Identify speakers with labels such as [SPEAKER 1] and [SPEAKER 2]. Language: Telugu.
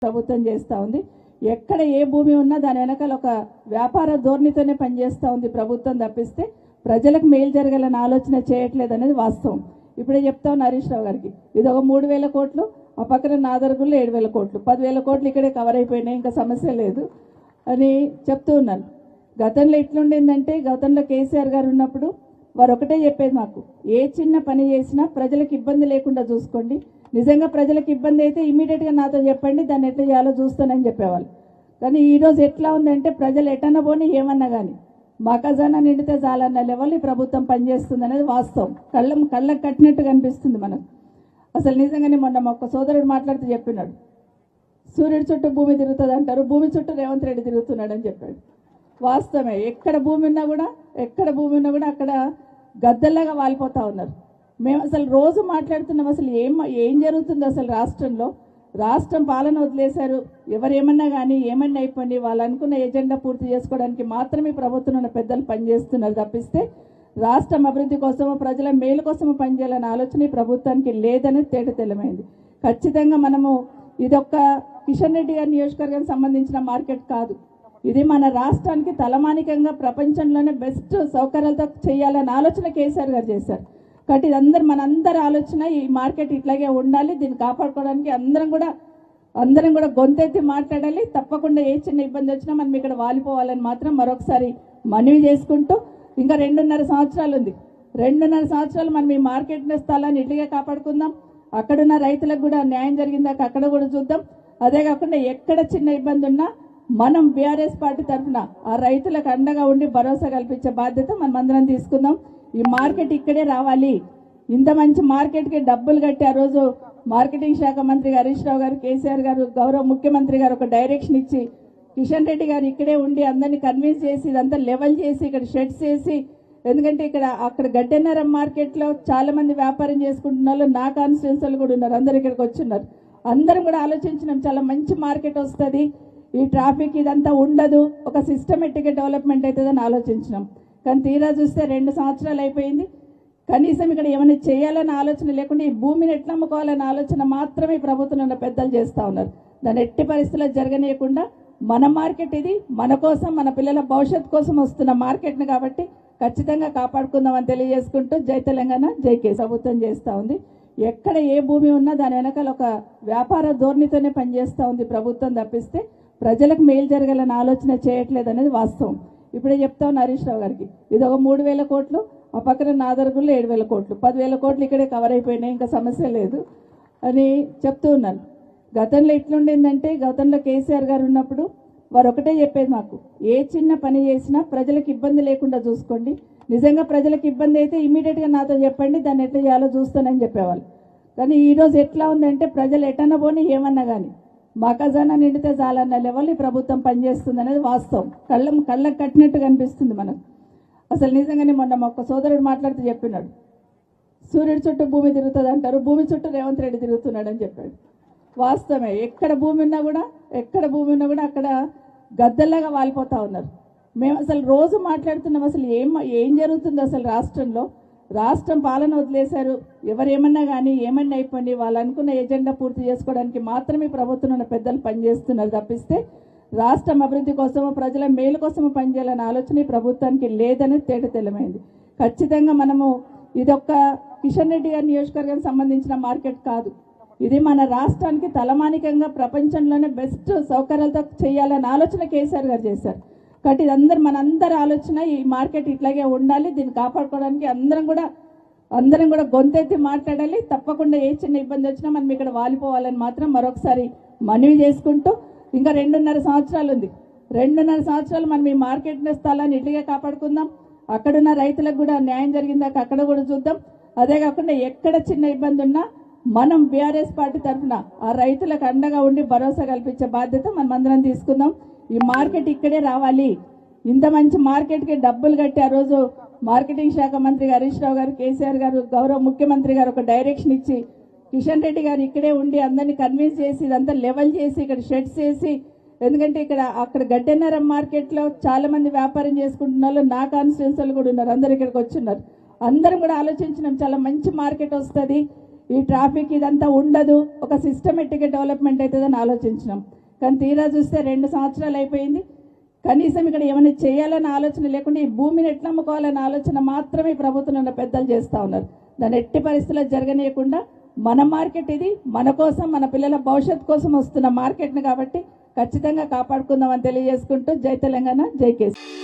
[SPEAKER 1] ప్రభుత్వం చేస్తూ ఉంది. ఎక్కడ ఏ భూమి ఉన్నా దాని వెనకాల ఒక వ్యాపార ధోరణితోనే పనిచేస్తూ ఉంది ప్రభుత్వం తప్పిస్తే ప్రజలకు మేలు జరగాలని ఆలోచన చేయట్లేదు అనేది వాస్తవం. ఇప్పుడే చెప్తా ఉన్నా హరీష్ రావు గారికి, ఇది ఒక 3,000 కోట్లు, ఆ పక్కన నాదర్గుల్లో 7,000 కోట్లు, 10,000 కోట్లు ఇక్కడే కవర్ అయిపోయినాయి, ఇంకా సమస్య లేదు అని చెప్తూ ఉన్నాను. గతంలో ఎట్లుండిందంటే, గతంలో కేసీఆర్ గారు ఉన్నప్పుడు వారు ఒకటే చెప్పేది, మాకు ఏ చిన్న పని చేసినా ప్రజలకు ఇబ్బంది లేకుండా చూసుకోండి, నిజంగా ప్రజలకు ఇబ్బంది అయితే ఇమీడియట్గా నాతో చెప్పండి, దాన్ని ఎట్లా చేయాలో చూస్తానని చెప్పేవాళ్ళు. కానీ ఈరోజు ఎట్లా ఉందంటే, ప్రజలు ఎటన్నా పోనీ ఏమన్నా కానీ మా ఖజానా నిండితే చాలన్న లెవెల్ ఈ ప్రభుత్వం పనిచేస్తుంది అనేది వాస్తవం. కళ్ళకు కట్టినట్టు కనిపిస్తుంది మనకు. అసలు నిజంగానే మొన్న ఒక సోదరుడు మాట్లాడుతూ చెప్పినాడు, సూర్యుడి చుట్టూ భూమి తిరుగుతుంది అంటారు, భూమి చుట్టూ రేవంత్ రెడ్డి తిరుగుతున్నాడు అని చెప్పాడు. వాస్తవమే, ఎక్కడ భూమి ఉన్నా కూడా అక్కడ గద్దల్లాగా వాలిపోతూ ఉన్నారు. మేము అసలు రోజు మాట్లాడుతున్నాం, అసలు ఏం జరుగుతుంది అసలు రాష్ట్రం పాలన వదిలేశారు. ఎవరేమన్నా కానీ ఏమన్నా అయిపోయింది, వాళ్ళు అనుకున్న ఎజెండా పూర్తి చేసుకోవడానికి మాత్రమే ప్రభుత్వంలో పెద్దలు పనిచేస్తున్నారు తప్పిస్తే రాష్ట్రం అభివృద్ధి కోసమో ప్రజల మేలు కోసమో పనిచేయాలనే ఆలోచన ఈ ప్రభుత్వానికి లేదనేది తేటతెల్లమైంది. ఖచ్చితంగా మనము ఇదొక్క కిషన్ రెడ్డి గారి నియోజకవర్గానికి సంబంధించిన మార్కెట్ కాదు, ఇది మన రాష్ట్రానికి తలమానికంగా ప్రపంచంలోనే బెస్ట్ సౌకర్యాలతో చేయాలనే ఆలోచన కేసీఆర్ గారు చేశారు. కాబట్టి ఇదందరూ మనందరి ఆలోచన, ఈ మార్కెట్ ఇట్లాగే ఉండాలి, దీన్ని కాపాడుకోవడానికి అందరం కూడా గొంతెత్తి మాట్లాడాలి. తప్పకుండా ఏ చిన్న ఇబ్బంది వచ్చినా మనం ఇక్కడ వాలిపోవాలని మాత్రం మరొకసారి మనవి చేసుకుంటూ, ఇంకా 2.5 సంవత్సరాలు ఉంది. 2.5 సంవత్సరాలు మనం ఈ మార్కెట్ స్థలాన్ని ఇట్లాగే కాపాడుకుందాం. అక్కడున్న రైతులకు కూడా న్యాయం జరిగిందాక అక్కడ కూడా చూద్దాం. అదే కాకుండా ఎక్కడ చిన్న ఇబ్బంది ఉన్నా మనం బీఆర్ఎస్ పార్టీ తరఫున ఆ రైతులకు అండగా ఉండి భరోసా కల్పించే బాధ్యత మనం అందరం తీసుకుందాం. ఈ మార్కెట్ ఇక్కడే రావాలి. ఇంత మంచి మార్కెట్కి డబ్బులు కట్టి ఆ రోజు మార్కెటింగ్ శాఖ మంత్రి హరీష్ రావు గారు, కేసీఆర్ గారు, గౌరవ ముఖ్యమంత్రి గారు ఒక డైరెక్షన్ ఇచ్చి కిషన్ రెడ్డి గారు ఇక్కడే ఉండి అందరినీ కన్విన్స్ చేసి ఇదంతా లెవెల్ చేసి ఇక్కడ షెడ్స్ వేసి, ఎందుకంటే అక్కడ గడ్డెన్నరం మార్కెట్లో చాలా మంది వ్యాపారం చేసుకుంటున్న వాళ్ళు నా కాన్స్టిట్యున్సీలు కూడా ఉన్నారు, అందరు ఇక్కడికి వచ్చున్నారు. అందరం కూడా ఆలోచించినాం, చాలా మంచి మార్కెట్ వస్తుంది, ఈ ట్రాఫిక్ ఇదంతా ఉండదు, ఒక సిస్టమేటిక్గా డెవలప్మెంట్ అవుతుందని ఆలోచించినాం. కానీ తీరా చూస్తే 2 సంవత్సరాలు అయిపోయింది, కనీసం ఇక్కడ ఏమైనా చేయాలన్న ఆలోచన లేకుండా ఈ భూమిని ఎట్లా అమ్ముకోవాలన్న ఆలోచన మాత్రమే ప్రభుత్వంలో పెద్దలు చేస్తూ ఉన్నారు. దాన్ని ఎట్టి పరిస్థితుల్లో జరగనీయకుండా మన మార్కెట్ ఇది, మన కోసం మన పిల్లల భవిష్యత్తు కోసం వస్తున్న మార్కెట్ని కాబట్టి ఖచ్చితంగా కాపాడుకుందామని తెలియజేసుకుంటూ జై తెలంగాణ, జై కేసీఆర్. ప్రభుత్వం చేస్తూ ఉంది. ఎక్కడ ఏ భూమి ఉన్నా దాని వెనకాల ఒక వ్యాపార ధోరణితోనే పనిచేస్తూ ఉంది ప్రభుత్వం తప్పిస్తే ప్రజలకు మేలు జరగాలని ఆలోచన చేయట్లేదు అనేది వాస్తవం. ఇప్పుడే చెప్తా ఉన్నా హరీష్ రావు గారికి, ఇది ఒక 3,000 కోట్లు, ఆ పక్కన నాదర్గుల్లో 7,000 కోట్లు, 10,000 కోట్లు ఇక్కడే కవర్ అయిపోయినాయి, ఇంకా సమస్య లేదు అని చెప్తూ ఉన్నాను. గతంలో ఎట్లుండిందంటే, గతంలో కేసీఆర్ గారు ఉన్నప్పుడు వారు ఒకటే చెప్పేది, మాకు ఏ చిన్న పని చేసినా ప్రజలకు ఇబ్బంది లేకుండా చూసుకోండి, నిజంగా ప్రజలకు ఇబ్బంది అయితే ఇమీడియట్గా నాతో చెప్పండి, దాన్ని ఎట్లా చేయాలో చూస్తానని చెప్పేవాళ్ళు. కానీ ఈరోజు ఎట్లా ఉందంటే, ప్రజలు ఎటన్నా పోనీ ఏమన్నా కానీ మా ఖజానా నిండితే చాలన్న లెవెల్ ఈ ప్రభుత్వం పనిచేస్తుంది అనేది వాస్తవం. కళ్ళకు కట్టినట్టు కనిపిస్తుంది మనకు. అసలు నిజంగానే మొన్న ఒక సోదరుడు మాట్లాడుతూ చెప్పినాడు, సూర్యుడి చుట్టూ భూమి తిరుగుతుంది అంటారు, భూమి చుట్టూ రేవంత్ రెడ్డి తిరుగుతున్నాడు అని చెప్పాడు. వాస్తవమే, ఎక్కడ భూమి ఉన్నా కూడా అక్కడ గద్దల్లాగా వాలిపోతూ ఉన్నారు. మేము అసలు రోజు మాట్లాడుతున్నాం, అసలు ఏం జరుగుతుంది అసలు రాష్ట్రం పాలన వదిలేశారు. ఎవరేమన్నా కానీ ఏమన్నా అయిపోయింది, వాళ్ళు అనుకున్న ఎజెండా పూర్తి చేసుకోవడానికి మాత్రమే ప్రభుత్వంలో పెద్దలు పనిచేస్తున్నారు తప్పిస్తే రాష్ట్రం అభివృద్ధి కోసమో ప్రజల మేలు కోసమో పనిచేయాలనే ఆలోచన ఈ ప్రభుత్వానికి లేదనేది తేటతెల్లమైంది. ఖచ్చితంగా మనము ఇదొక్క కిషన్ రెడ్డి గారి నియోజకవర్గానికి సంబంధించిన మార్కెట్ కాదు, ఇది మన రాష్ట్రానికి తలమానికంగా ప్రపంచంలోనే బెస్ట్ సౌకర్యాలతో చేయాలనే ఆలోచన కేసీఆర్ గారు చేశారు. కాబట్టి మనందరి ఆలోచన, ఈ మార్కెట్ ఇట్లాగే ఉండాలి, దీన్ని కాపాడుకోవడానికి అందరం కూడా గొంతెత్తి మాట్లాడాలి. తప్పకుండా ఏ చిన్న ఇబ్బంది వచ్చినా మనం ఇక్కడ వాలిపోవాలని మాత్రం మరొకసారి మనవి చేసుకుంటూ, ఇంకా 2.5 సంవత్సరాలు ఉంది. 2.5 సంవత్సరాలు మనం ఈ మార్కెట్ స్థలాన్ని ఇట్లాగే కాపాడుకుందాం. అక్కడున్న రైతులకు కూడా న్యాయం జరిగిందాక అక్కడ కూడా చూద్దాం. అదే కాకుండా ఎక్కడ చిన్న ఇబ్బంది ఉన్నా మనం బీఆర్ఎస్ పార్టీ తరఫున ఆ రైతులకు అండగా ఉండి భరోసా కల్పించే బాధ్యత మనం అందరం తీసుకుందాం. ఈ మార్కెట్ ఇక్కడే రావాలి. ఇంత మంచి మార్కెట్కి డబ్బులు కట్టి ఆ రోజు మార్కెటింగ్ శాఖ మంత్రి హరీష్ రావు గారు, కేసీఆర్ గారు, గౌరవ ముఖ్యమంత్రి గారు ఒక డైరెక్షన్ ఇచ్చి కిషన్ రెడ్డి గారు ఇక్కడే ఉండి అందరినీ కన్విన్స్ చేసి ఇదంతా లెవెల్ చేసి ఇక్కడ షెడ్స్ వేసి, ఎందుకంటే అక్కడ గడ్డెన్నరం మార్కెట్లో చాలా మంది వ్యాపారం చేసుకుంటున్న వాళ్ళు నా కాన్స్టిట్యున్సీలు కూడా ఉన్నారు, అందరు ఇక్కడికి వచ్చున్నారు. అందరం కూడా ఆలోచించినాం, చాలా మంచి మార్కెట్ వస్తుంది, ఈ ట్రాఫిక్ ఇదంతా ఉండదు, ఒక సిస్టమేటిక్గా డెవలప్మెంట్ అవుతుందని ఆలోచించినాం. కానీ తీరా చూస్తే 2 సంవత్సరాలు అయిపోయింది. కనీసం ఇక్కడ ఏమైనా చేయాలన్న ఆలోచన లేకుండా ఈ భూమిని ఎట్లా అమ్ముకోవాలన్న ఆలోచన మాత్రమే ఈ ప్రభుత్వంలో ఉన్న పెద్దలు చేస్తూ ఉన్నారు. దాన్ని ఎట్టి పరిస్థితుల్లో జరగనీయకుండా మన మార్కెట్ ఇది, మన కోసం, మన పిల్లల భవిష్యత్తు కోసం వస్తున్న మార్కెట్ని కాబట్టి ఖచ్చితంగా కాపాడుకుందామని తెలియజేసుకుంటూ జై తెలంగాణ, జై కేసీఆర్.